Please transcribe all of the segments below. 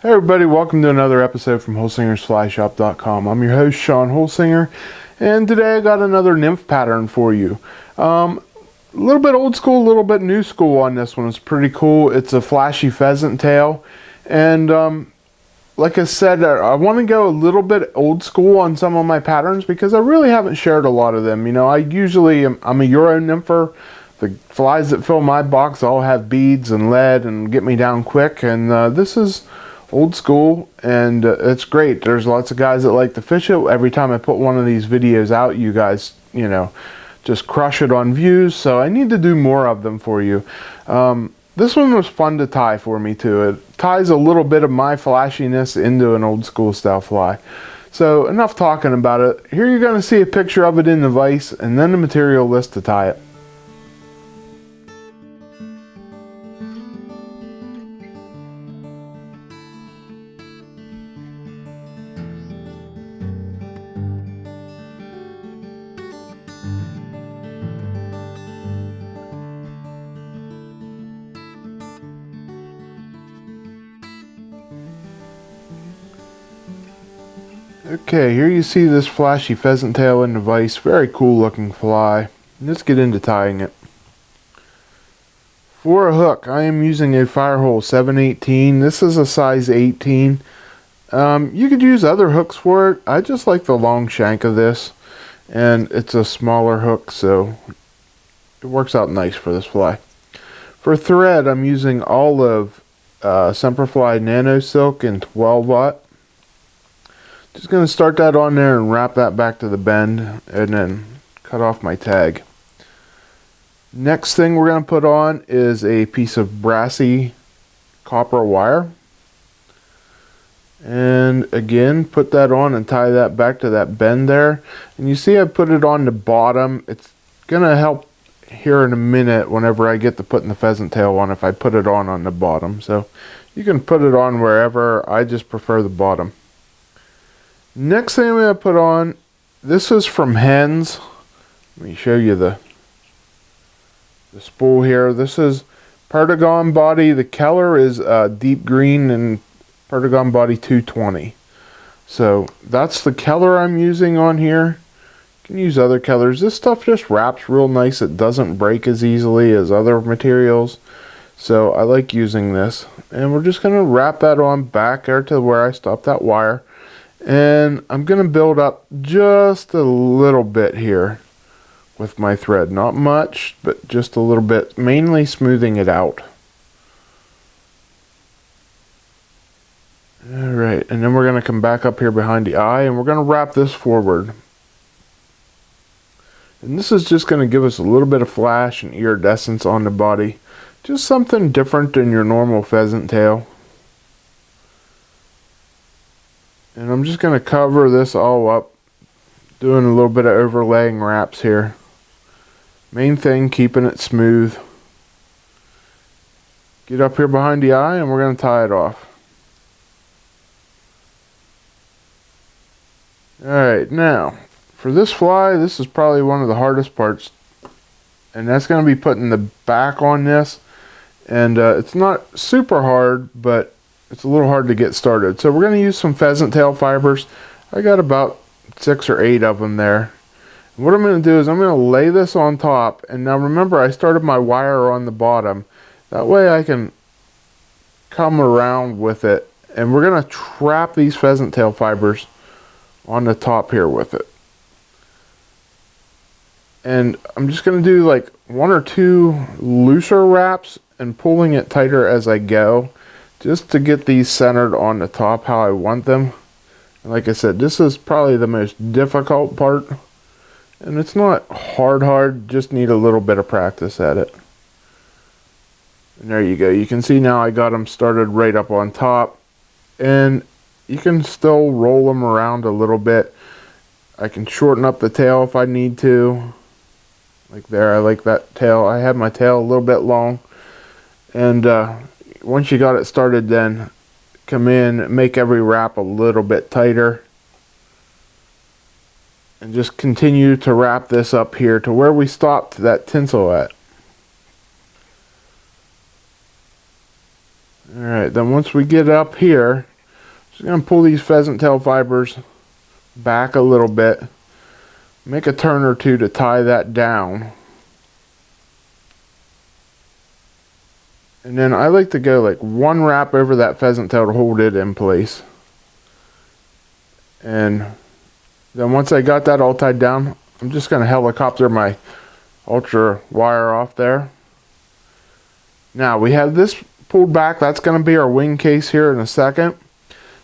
Hey everybody, welcome to another episode from HolsingersFlyShop.com. I'm your host, Sean Holsinger, and today I got another nymph pattern for you. A little bit old school, a little bit new school on this one. It's pretty cool. It's a Flashy Pheasant Tail, and like I said, I want to go a little bit old school on some of my patterns because I really haven't shared a lot of them. You know, I'm a Euro nympher. The flies that fill my box all have beads and lead and get me down quick, and this is old school, and it's great. There's lots of guys that like to fish it. Every time I put one of these videos out, you guys, you know, just crush it on views, so I need to do more of them for you. This one was fun to tie for me too. It ties a little bit of my flashiness into an old school style fly. So enough talking about it. Here you're going to see a picture of it in the vise and then the material list to tie it. Okay, here you see this Flashy Pheasant Tail in the vise. Very cool looking fly. Let's get into tying it. For a hook, I am using a Firehole 718. This is a size 18. You could use other hooks for it. I just like the long shank of this, and it's a smaller hook, so it works out nice for this fly. For thread, I'm using Olive Semperfli Nano Silk in 12 watt. Just going to start that on there and wrap that back to the bend and then cut off my tag. Next thing we're going to put on is a piece of Brassie copper wire. And again, put that on and tie that back to that bend there. And you see I put it on the bottom. It's going to help here in a minute whenever I get to putting the pheasant tail on if I put it on the bottom. So you can put it on wherever. I just prefer the bottom. Next thing I'm going to put on, this is from Hens. Let me show you the spool here. This is Perdigon body. The color is deep green and Perdigon body 220. So that's the color I'm using on here. You can use other colors. This stuff just wraps real nice. It doesn't break as easily as other materials. So I like using this. And we're just going to wrap that on back there to where I stopped that wire. And I'm going to build up just a little bit here with my thread. Not much, but just a little bit, mainly smoothing it out. Alright, and then we're going to come back up here behind the eye and we're going to wrap this forward. And this is just going to give us a little bit of flash and iridescence on the body. Just something different than your normal pheasant tail. And I'm just going to cover this all up, doing a little bit of overlaying wraps here. Main thing, keeping it smooth. Get up here behind the eye and we're going to tie it off. Alright, now, for this fly, this is probably one of the hardest parts. And that's going to be putting the back on this. And it's not super hard, but it's a little hard to get started. So we're going to use some pheasant tail fibers. I got about 6 or 8 of them there. And what I'm going to do is I'm going to lay this on top. And now remember, I started my wire on the bottom. That way I can come around with it. And we're going to trap these pheasant tail fibers on the top here with it. And I'm just going to do like 1 or 2 looser wraps and pulling it tighter as I go, just to get these centered on the top how I want them. And like I said, this is probably the most difficult part. And it's not hard, just need a little bit of practice at it. And there you go. You can see now I got them started right up on top. And you can still roll them around a little bit. I can shorten up the tail if I need to. Like there, I like that tail. I have my tail a little bit long. And once you got it started, then come in, make every wrap a little bit tighter. And just continue to wrap this up here to where we stopped that tinsel at. Alright, then once we get up here, Just going to pull these pheasant tail fibers back a little bit. Make a turn or two to tie that down. And then I like to go like one wrap over that pheasant tail to hold it in place. And then once I got that all tied down, I'm just going to helicopter my ultra wire off there. Now we have this pulled back. That's going to be our wing case here in a second.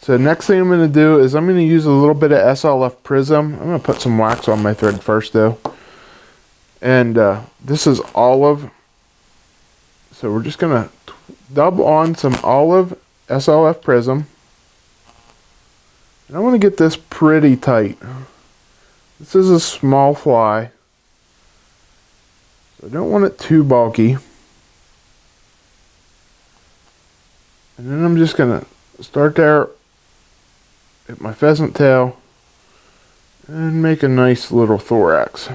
So next thing I'm going to do is I'm going to use a little bit of SLF Prism. I'm going to put some wax on my thread first though. And this is olive. So we're just going to dub on some olive SLF Prism. And I want to get this pretty tight. This is a small fly. So I don't want it too bulky. And then I'm just going to start there at my pheasant tail and make a nice little thorax.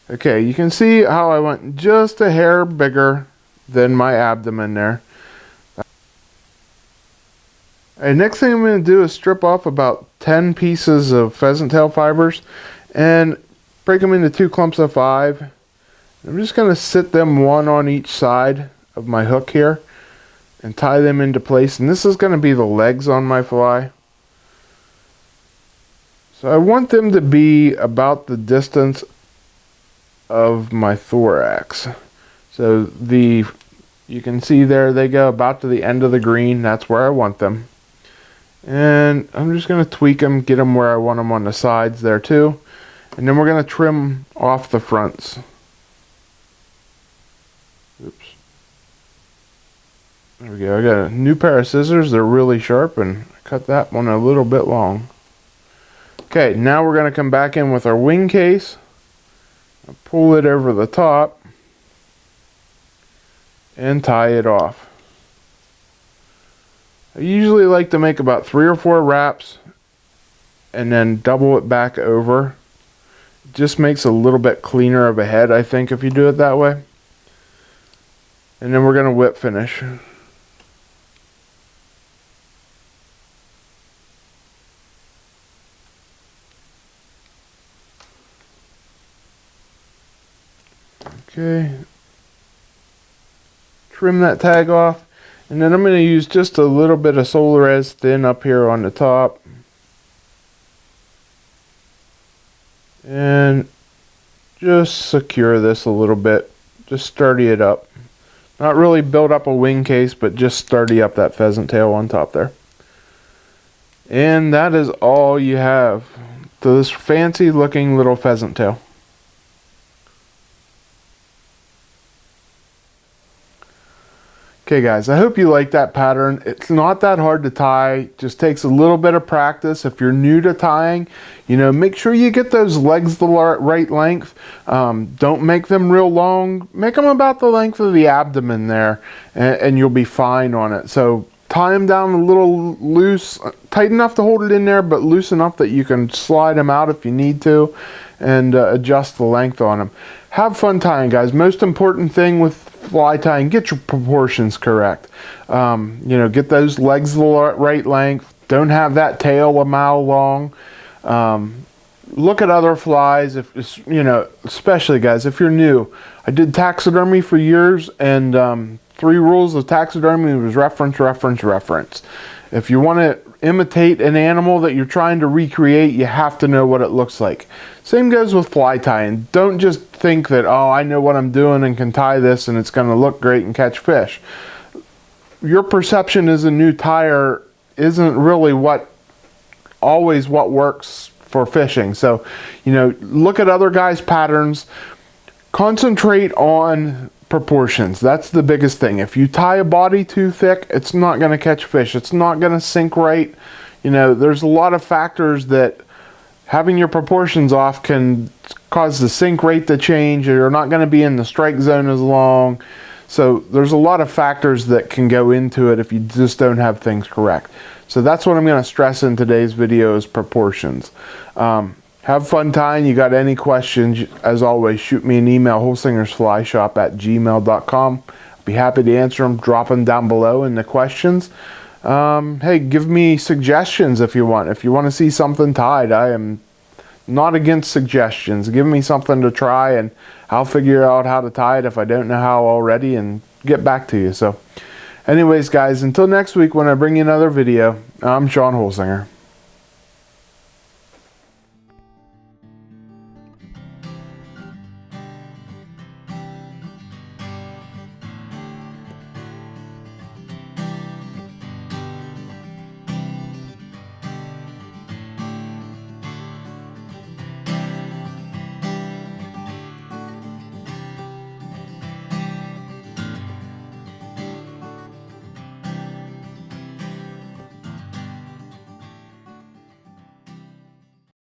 Okay, you can see how I went just a hair bigger than my abdomen there. And next thing I'm going to do is strip off about 10 pieces of pheasant tail fibers and break them into 2 clumps of 5. I'm just going to sit them one on each side of my hook here and tie them into place. And this is going to be the legs on my fly. So I want them to be about the distance of my thorax. So you can see there they go about to the end of the green. That's where I want them. And I'm just going to tweak them, get them where I want them on the sides there too. And then we're going to trim off the fronts. Oops. There we go. I got a new pair of scissors. They're really sharp, and I cut that one a little bit long. Okay, now we're going to come back in with our wing case. I'll pull it over the top and tie it off. I usually like to make about 3 or 4 wraps and then double it back over. It just makes a little bit cleaner of a head, I think, if you do it that way. And then we're going to whip finish. Okay. Trim that tag off. And then I'm going to use just a little bit of Solarez thin up here on the top. And just secure this a little bit. Just sturdy it up. Not really build up a wing case, but just sturdy up that pheasant tail on top there. And that is all you have to this fancy looking little pheasant tail. Okay guys, I hope you like that pattern. It's not that hard to tie, just takes a little bit of practice. If you're new to tying, make sure you get those legs the right length. Don't make them real long. Make them about the length of the abdomen there, and you'll be fine on it. So tie them down a little loose, tight enough to hold it in there, but loose enough that you can slide them out if you need to, and adjust the length on them. Have fun tying, guys. Most important thing with fly tying, get your proportions correct. Get those legs the right length. Don't have that tail a mile long. Look at other flies, especially guys, if you're new. I did taxidermy for years, and 3 rules of taxidermy was reference, reference, reference. If you want to imitate an animal that you're trying to recreate, you have to know what it looks like. Same goes with fly tying. Don't just think that, oh, I know what I'm doing and can tie this and it's going to look great and catch fish. Your perception as a new tyer isn't really always what works for fishing. So, look at other guys' patterns. Concentrate on proportions. That's the biggest thing. If you tie a body too thick, it's not going to catch fish. It's not going to sink right. There's a lot of factors that having your proportions off can cause the sink rate to change. You're not going to be in the strike zone as long. So there's a lot of factors that can go into it if you just don't have things correct. So that's what I'm going to stress in today's video is proportions. Have fun tying. You got any questions, as always, shoot me an email, holsingersflyshop@gmail.com. I'll be happy to answer them. Drop them down below in the questions. Hey, give me suggestions if you want. If you want to see something tied, I am not against suggestions. Give me something to try and I'll figure out how to tie it if I don't know how already and get back to you. So anyways, guys, until next week when I bring you another video, I'm Sean Holsinger.